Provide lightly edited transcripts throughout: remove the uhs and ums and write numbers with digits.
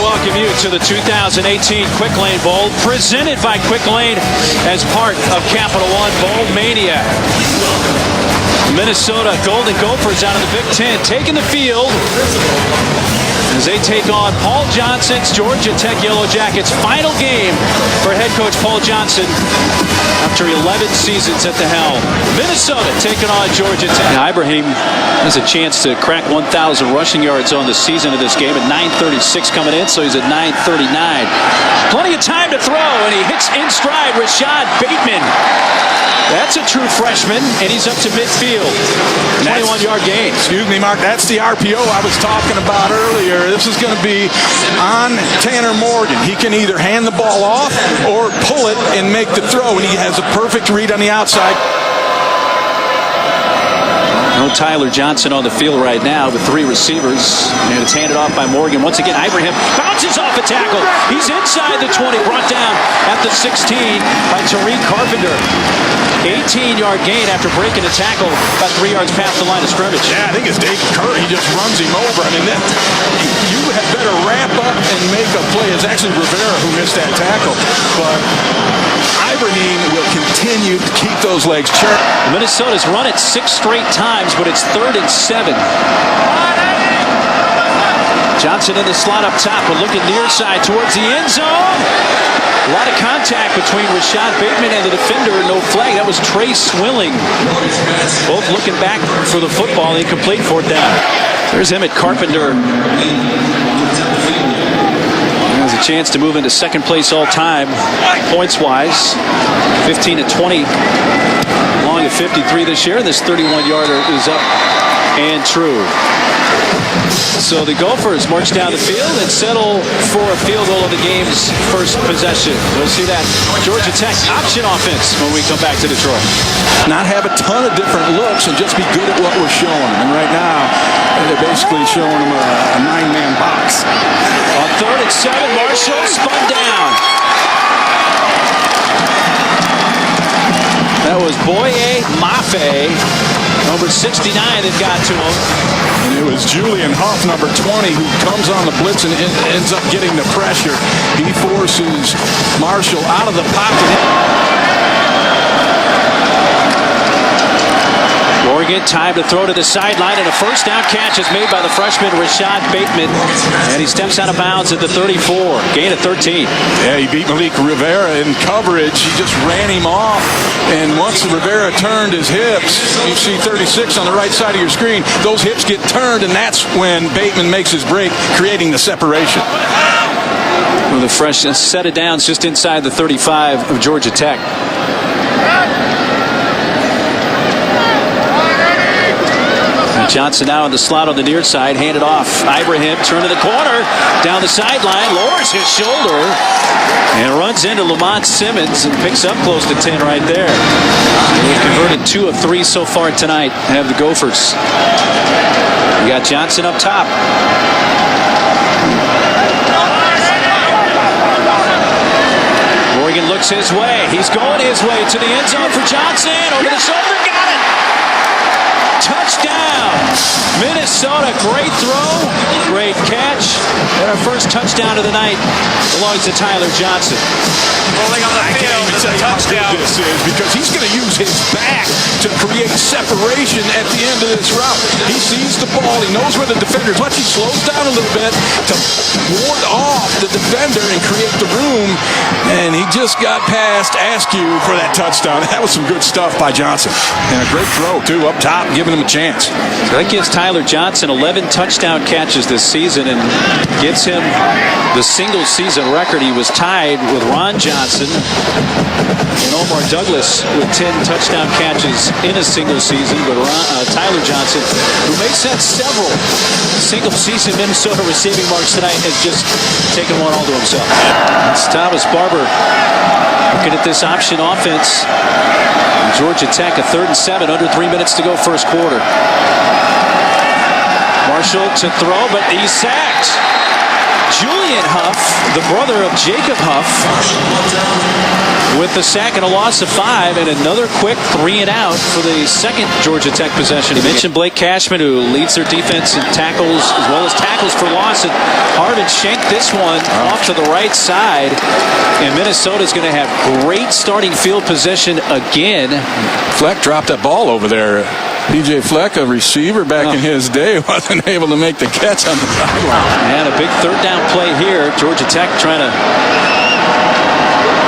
welcome you to the 2018 Quick Lane Bowl, presented by Quick Lane as part of Capital One Bowl Mania. Minnesota Golden Gophers out of the Big Ten taking the field as they take on Paul Johnson's Georgia Tech Yellow Jackets. Final game for head coach Paul Johnson after 11 seasons at the helm. Minnesota taking on Georgia Tech. Now, Ibrahim has a chance to crack 1,000 rushing yards on the season of this game at 9:36 coming in, so he's at 9:39. Plenty of time to throw, and he hits in stride Rashad Bateman. That's a true freshman, and he's up to midfield. 21-yard gain. Excuse me, Mark. That's the RPO I was talking about earlier. This is going to be on Tanner Morgan. He can either hand the ball off or pull it and make the throw, and he has a perfect read on the outside. No Tyler Johnson on the field right now with three receivers, and it's handed off by Morgan. Once again, Ibrahim bounces off a tackle. He's inside the 20, brought down at the 16 by Tariq Carpenter. 18-yard gain after breaking a tackle about 3 yards past the line of scrimmage. Yeah, I think it's David Curry. He just runs him over. I mean, you had better ramp up and make a play. It's actually Rivera who missed that tackle, but Ibrahim will continue to keep those legs churning. Minnesota's run it 6 straight times, but it's 3rd and 7. Johnson in the slot up top, but looking near side towards the end zone. A lot of contact between Rashad Bateman and the defender. No flag. That was Trey Swilling. Both looking back for the football. Incomplete, 4th down. There's Emmett Carpenter. Has a chance to move into second place all time, points-wise. 15 to 20. Long at 53 this year. This 31-yarder is up and true. So the Gophers march down the field and settle for a field goal of the game's first possession. We'll see that Georgia Tech option offense when we come back to Detroit. Not have a ton of different looks and just be good at what we're showing them. And right now, they're basically showing them a 9-man box. On 3rd and 7, Marshall spun down. That was Boye Mafe, number 69, that got to him. And it was Julian Huff, number 20, who comes on the blitz and ends up getting the pressure. He forces Marshall out of the pocket. Morgan, time to throw to the sideline, and a first down catch is made by the freshman Rashad Bateman, and he steps out of bounds at the 34. Gain of 13. Yeah, he beat Malik Rivera in coverage. He just ran him off, and once Rivera turned his hips, you see 36 on the right side of your screen, those hips get turned, and that's when Bateman makes his break, creating the separation. Well, the freshman set it down just inside the 35 of Georgia Tech. Johnson now in the slot on the near side, handed off. Ibrahim turn to the corner, down the sideline, lowers his shoulder, and runs into Lamont Simmons and picks up close to 10 right there. They've converted 2 of 3 so far tonight, have the Gophers. You got Johnson up top. Morgan looks his way. He's going his way to the end zone for Johnson. Over the shoulder, got it. Touchdown, Minnesota. Great throw, great catch, and our first touchdown of the night belongs to Tyler Johnson. Rolling on the field, it's a touchdown. This is because he's going to use his back to create separation at the end of this route. He sees the ball, he knows where the defender is. Once he slows down a little bit to ward off the defender and create the room, and he just got past Askew for that touchdown. That was some good stuff by Johnson, and a great throw too up top, giving him a chance. So that gives Tyler Johnson 11 touchdown catches this season and gives him the single season record. He was tied with Ron Johnson and Omar Douglas with 10 touchdown catches in a single season, but Tyler Johnson, who may set several single season Minnesota receiving marks tonight, has just taken one all to himself. It's Thomas Barber looking at this option offense. Georgia Tech, a 3rd and 7, under 3 minutes to go first quarter. Marshall to throw, but he's sacked. Julian Huff, the brother of Jacob Huff, with the sack and a loss of 5, and another quick 3 and out for the second Georgia Tech possession. You mentioned Blake Cashman, who leads their defense in tackles as well as tackles for loss, and Harvin shanked this one off to the right side, and Minnesota's going to have great starting field position again. Fleck dropped that ball over there. P.J. Fleck, a receiver back in his day, wasn't able to make the catch on the sideline. And a big third down play here. Georgia Tech trying to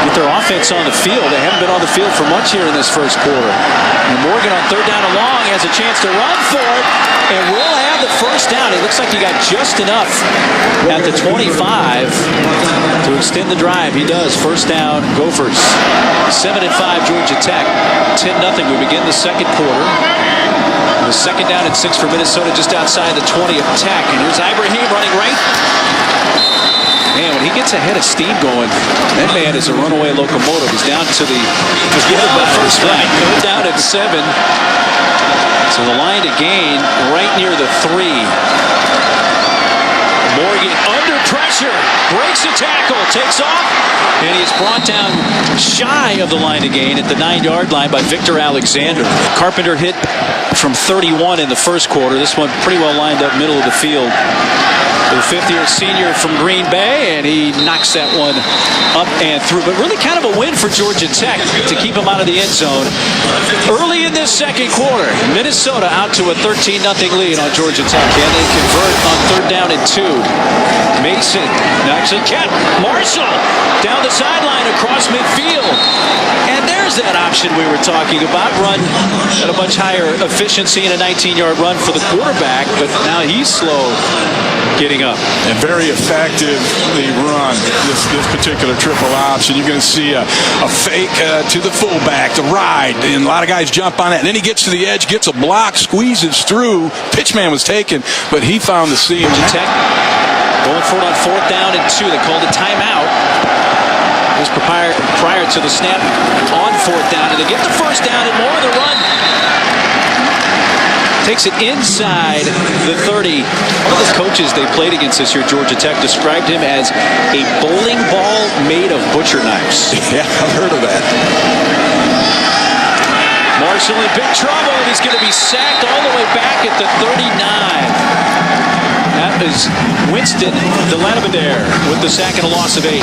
get their offense on the field. They haven't been on the field for much here in this first quarter. And Morgan on third down and long has a chance to run for it, and will have the first down. It looks like he got just enough at the 25 to extend the drive. He does. First down, Gophers. 7-5 Georgia Tech. 10-0. We begin the second quarter. The second down and 6 for Minnesota, just outside the 20 of Tech. And here's Ibrahim running right. Man, when he gets ahead of steam going, that man is a runaway locomotive. He's down to the first line. Third down at 7. So the line to gain right near the 3. Morgan under pressure, breaks the tackle, takes off, and he's brought down shy of the line to gain at the 9-yard line by Victor Alexander. Carpenter hit from 31 in the first quarter. This one pretty well lined up middle of the field. The 5th-year senior from Green Bay, and he knocks that one up and through. But really kind of a win for Georgia Tech to keep him out of the end zone. Early in this second quarter, Minnesota out to a 13-0 lead on Georgia Tech. Can they convert on third down and 2? Mason actually kept Marshall down the sideline across midfield. And there's that option we were talking about. Run at a much higher efficiency and a 19-yard run for the quarterback, but now he's slow getting up. And very effectively run this particular triple option. You're going to see a fake to the fullback, the ride, and a lot of guys jump on it. And then he gets to the edge, gets a block, squeezes through. Pitchman was taken, but he found the seam. Tech going for it on fourth down and 2. They called a timeout. This prior to the snap on fourth down, and they get the first down and more of the run. Takes it inside the 30. One of the coaches they played against this year, Georgia Tech, described him as a bowling ball made of butcher knives. Yeah, I've heard of that. Marshall in big trouble, and he's going to be sacked all the way back at the 39. That is Winston Delanabadere with the sack and a loss of 8.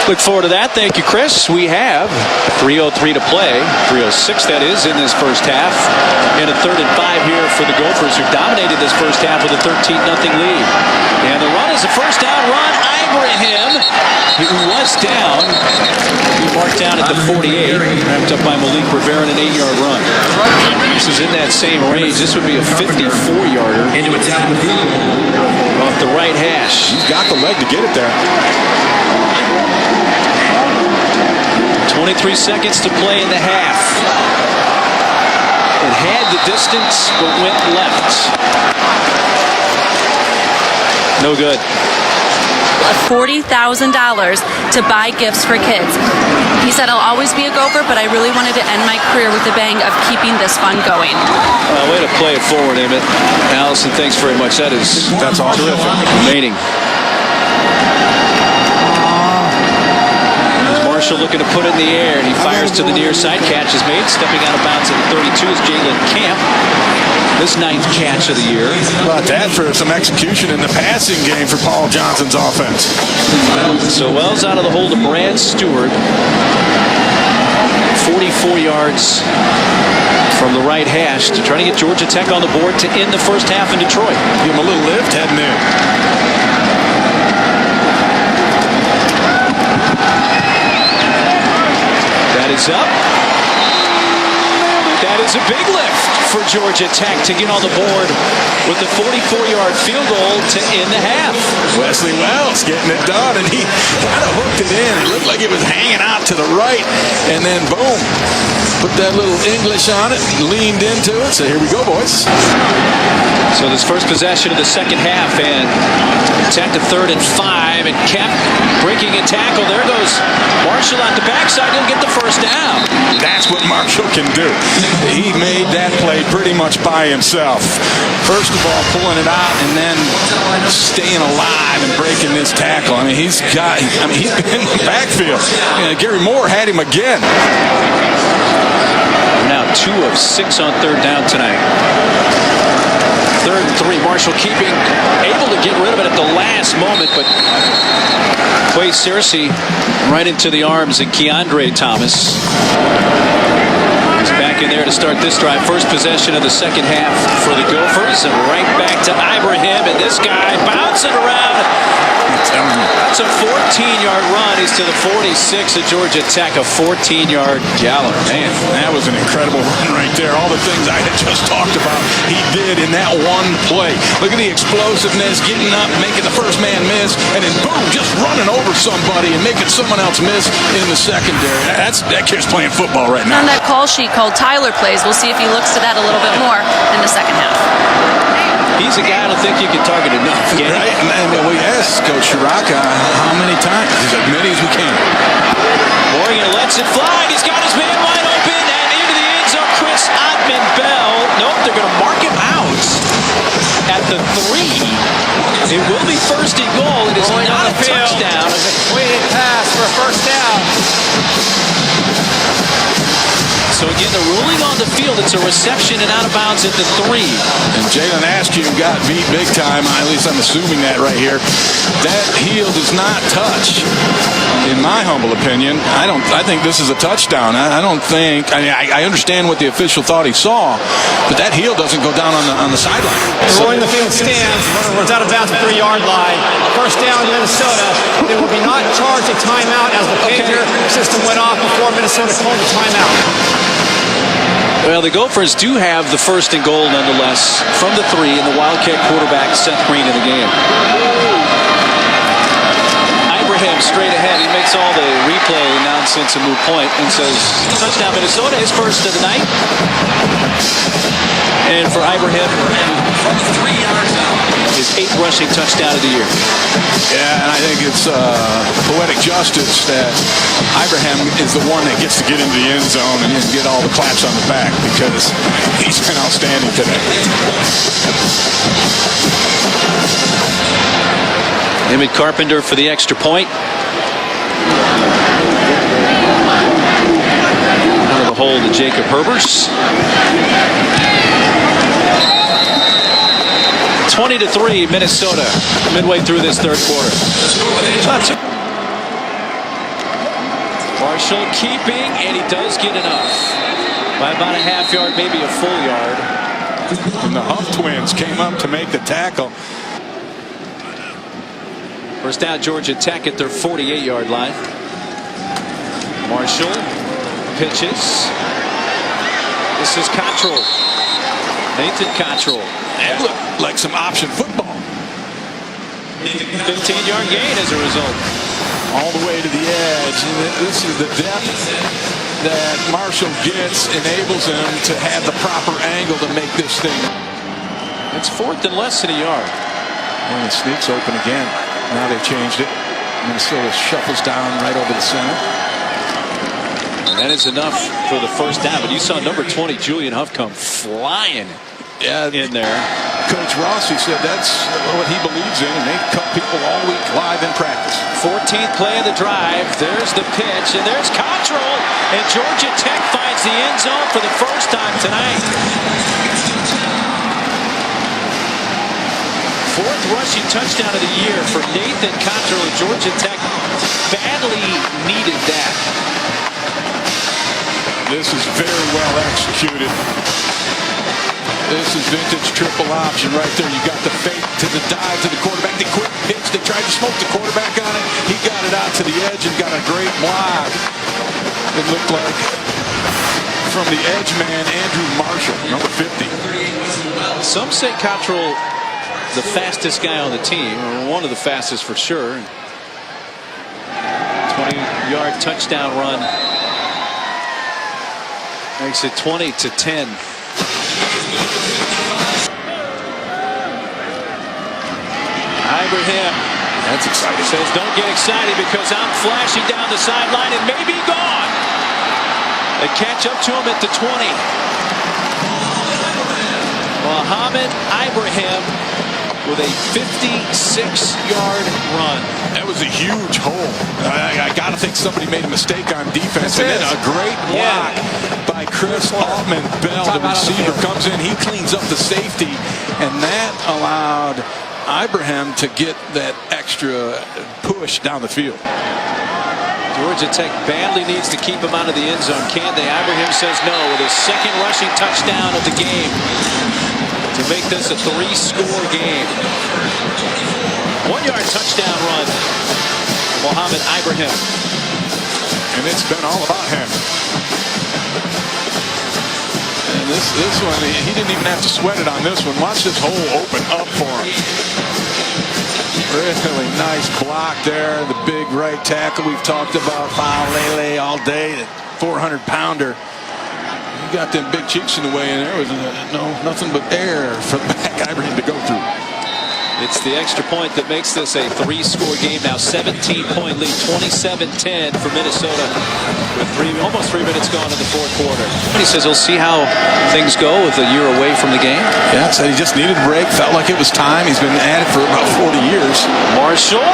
Look forward to that. Thank you, Chris. We have 3:03 to play. 3:06, that is, in this first half. And a 3rd and 5 here for the Gophers, who dominated this first half with a 13-0 lead. And the run is a first down run. Ibrahim, who was down, he marked down at the 48. Wrapped up by Malik Rivera in an 8-yard run. This is in that same range. This would be a 54-yarder off the right hash. He's got the leg to get it there. 23 seconds to play in the half. It had the distance, but went left. No good. $40,000 to buy gifts for kids. He said, I'll always be a Gopher, but I really wanted to end my career with the bang of keeping this fun going. Way to play it forward, Emmett. Allison, thanks very much. That's awesome. Terrific. Remaining. Marshall looking to put it in the air, and he fires to the near side. Catch is made. Stepping out of bounds at the 32 is Jalen Camp. His 9th catch of the year. How about that for some execution in the passing game for Paul Johnson's offense? So Wells out of the hole to Brad Stewart. 44 yards from the right hash to try to get Georgia Tech on the board to end the first half in Detroit. Give him a little lift heading in. That is up. That is a big lift for Georgia Tech to get on the board with the 44-yard field goal to end the half. Wesley Wells getting it done, and he kind of hooked it in. It looked like it was hanging out to the right, and then boom, put that little English on it, leaned into it. So here we go, boys. So this first possession of the second half, and Tech to 3rd and 5, and kept breaking a tackle. There goes Marshall out the backside. He'll get the first down. That's what Marshall can do. He made that play pretty much by himself. First first of all, pulling it out and then staying alive and breaking this tackle. I mean, he's been in the backfield. Gary Moore had him again. Now 2 of 6 on third down tonight. 3rd and 3. Marshall able to get rid of it at the last moment, but Quay Searcy right into the arms of Keandre Thomas. He's back in there to start this drive. First possession of the second half for the Gophers, and right back to Ibrahim, and this guy bouncing around. That's a 14-yard run. He's to the 46 of Georgia Tech, a 14-yard gallop. Man, that was an incredible run right there. All the things I had just talked about, he did in that one play. Look at the explosiveness, getting up, making the first man miss, and then boom, just running over somebody and making someone else miss in the secondary. That kid's playing football right now. On that call sheet called Tyler plays, we'll see if he looks to that a little bit more in the second half. He's a guy I don't think you can target enough. Right? And we asked Coach Shiraka how many times. As many as we can. Morgan lets it fly. He's got his man wide open and into the end zone. Chris Ottman-Bell. Nope, they're going to mark him out at the 3. It will be first and goal. It is not a touchdown. Weighted pass for a first down. So again, the ruling on the field, it's a reception and out of bounds at the 3. And Jalen Askew got beat big time. At least I'm assuming that right here. That heel does not touch, in my humble opinion. I think this is a touchdown. I understand what the official thought he saw, but that heel doesn't go down on the sideline. Rolling the field stands. Runner runs out of bounds at the 3-yard line. First down, Minnesota. They will be not charged a timeout as the pager system went off before Minnesota called the timeout. Well, the Gophers do have the first and goal nonetheless from the 3, and the Wildcat quarterback Seth Green in the game. Ibrahim straight ahead. He makes all the replay nonsense a moot point and says, touchdown Minnesota, his first of the night. And for Ibrahim, from 3 yards out, his 8th rushing touchdown of the year. Yeah, and I think it's poetic justice that Ibrahim is the one that gets to get into the end zone and get all the claps on the back because he's been outstanding today. Emmett Carpenter for the extra point. Out of the hole to Jacob Herbers. 20-3 Minnesota midway through this third quarter. Marshall keeping, and he does get enough by about a half yard, maybe a full yard. And the Huff twins came up to make the tackle. First down, Georgia Tech at their 48-yard line. Marshall pitches. This is Cottrell. Nathan Cottrell. That looked like some option football. 15-yard gain as a result. All the way to the edge. And this is the depth that Marshall gets, enables him to have the proper angle to make this thing. It's 4th and less than a yard. And it sneaks open again. Now they've changed it. Minnesota shuffles down right over the center. And that is enough for the first down. But you saw number 20, Julian Huff, come flying in there. Coach Rossi said that's what he believes in, and they cut people all week live in practice. 14th play of the drive. There's the pitch, and there's Cottrell. And Georgia Tech finds the end zone for the first time tonight. 4th rushing touchdown of the year for Nathan Cottrell, and Georgia Tech badly needed that. This is very well executed. This is vintage triple option right there. You got the fake to the dive to the quarterback. The quick pitch. They tried to smoke the quarterback on it. He got it out to the edge and got a great block. It looked like from the edge man, Andrew Marshall, number 50. Some say Cottrell the fastest guy on the team, or one of the fastest for sure. 20-yard touchdown run makes it 20-10. Ibrahim. That's exciting. Says, don't get excited because I'm flashing down the sideline and may be gone. They catch up to him at the 20. Well, Mohamed Ibrahim with a 56-yard run. That was a huge hole. I got to think somebody made a mistake on defense. And then a great block by Chris Altman-Bell. The receiver comes in. He cleans up the safety. And that allowed Ibrahim to get that extra push down the field. Georgia Tech badly needs to keep him out of the end zone. Can they? Ibrahim says no with his second rushing touchdown of the game to make this a 3-score game. 1-yard touchdown run. Mohamed Ibrahim. And it's been all about him. And this one, he didn't even have to sweat it on this one. Watch this hole open up for him. Really nice block there. The big right tackle we've talked about. Lele all day. The 400-pounder. You got them big cheeks in the way, and there was nothing but air for the back Ibrahim to go through. It's the extra point that makes this a 3-score game now. 17-point lead, 27-10 for Minnesota with almost 3 minutes gone in the fourth quarter. He says he'll see how things go with a year away from the game. Yeah, said he just needed a break. Felt like it was time. He's been at it for about 40 years. Marshall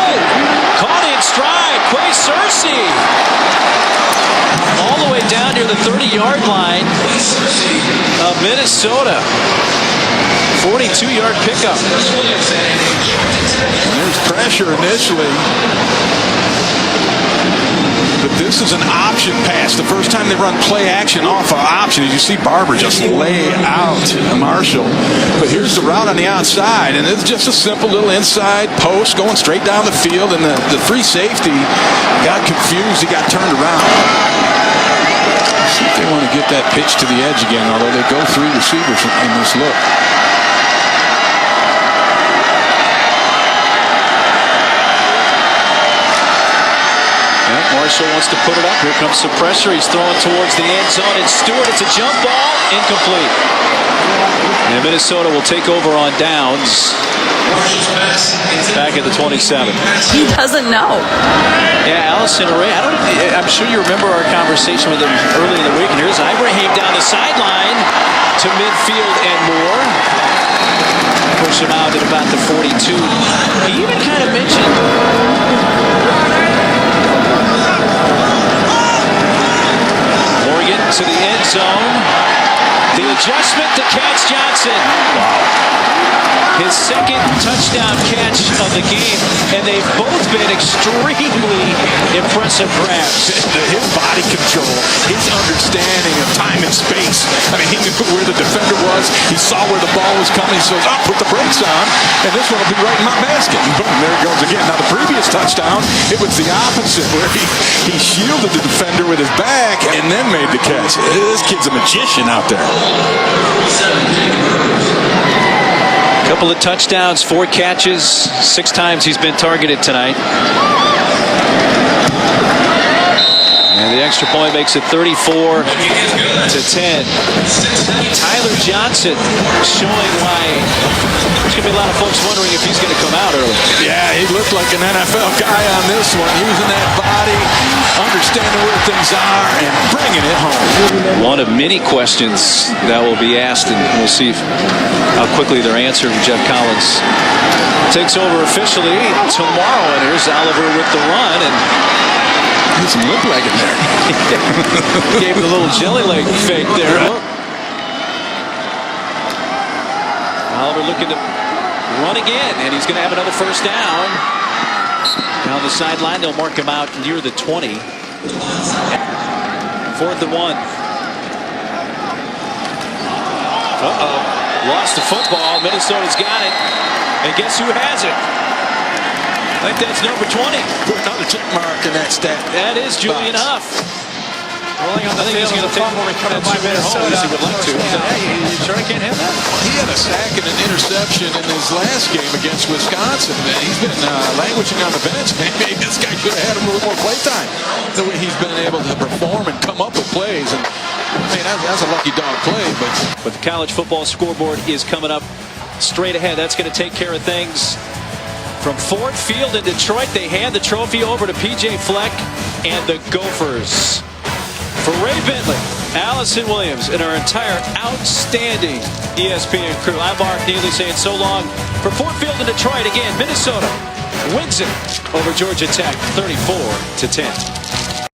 caught in stride. Quay Cersei all the way down near the 30-yard line of Minnesota. 42-yard pickup. There's pressure initially. But this is an option pass. The first time they run play action off of option, as you see Barber just lay out Marshall. But here's the route on the outside, and it's just a simple little inside post going straight down the field, and the free safety got confused. He got turned around. Let's see if they want to get that pitch to the edge again, although they go 3 receivers in this look. Marshall wants to put it up. Here comes some pressure. He's throwing towards the end zone. And Stewart, it's a jump ball. Incomplete. And Minnesota will take over on downs. Back at the 27. He doesn't know. Yeah, Allison Array. I'm sure you remember our conversation with him early in the week. And here's Ibrahim down the sideline to midfield and more. Push him out at about the 42. He even kind of mentioned to the end zone. The adjustment to catch Johnson. Wow. His second touchdown catch of the game, and they've both been extremely impressive grabs. His body control, his understanding of time and space. I mean, he knew where the defender was. He saw where the ball was coming. He says, "Oh, put the brakes on, and this one will be right in my basket." And boom, there it goes again. Now, the previous touchdown, it was the opposite, where he shielded the defender with his back and then made the catch. This kid's a magician out there. Couple of touchdowns, 4 catches, 6 times he's been targeted tonight. And the extra point makes it 34-10. Tyler Johnson showing why there's going to be a lot of folks wondering if he's going to come out early. Yeah, he looked like an NFL guy on this one, using that body, understanding where things are, and bringing it home. One of many questions that will be asked, and we'll see how quickly they're answered. Jeff Collins takes over officially tomorrow, and here's Oliver with the run, and There's some lip leg in there. Gave him a little jelly leg fake there. Oliver looking to run again, and he's going to have another first down. Down the sideline, they'll mark him out near the 20. 4th and 1. Uh-oh. Lost the football. Minnesota's got it. And guess who has it? I think that's number 20. Put another check mark in that stat. That is Julian Huff. Rolling on the field, he's going to take fumble recovered by Minnesota. He would like to. You sure can't have that? He had a sack and an interception in his last game against Wisconsin. He's been languishing on the bench. Maybe this guy should have had a little more play time. The way he's been able to perform and come up with plays. And I mean, that's a lucky dog play. But the college football scoreboard is coming up straight ahead. That's going to take care of things. From Ford Field in Detroit, they hand the trophy over to P.J. Fleck and the Gophers. For Ray Bentley, Alice Allison Williams, and our entire outstanding ESPN crew. I'm Mark Neely saying so long for Ford Field in Detroit. Again, Minnesota wins it over Georgia Tech 34-10.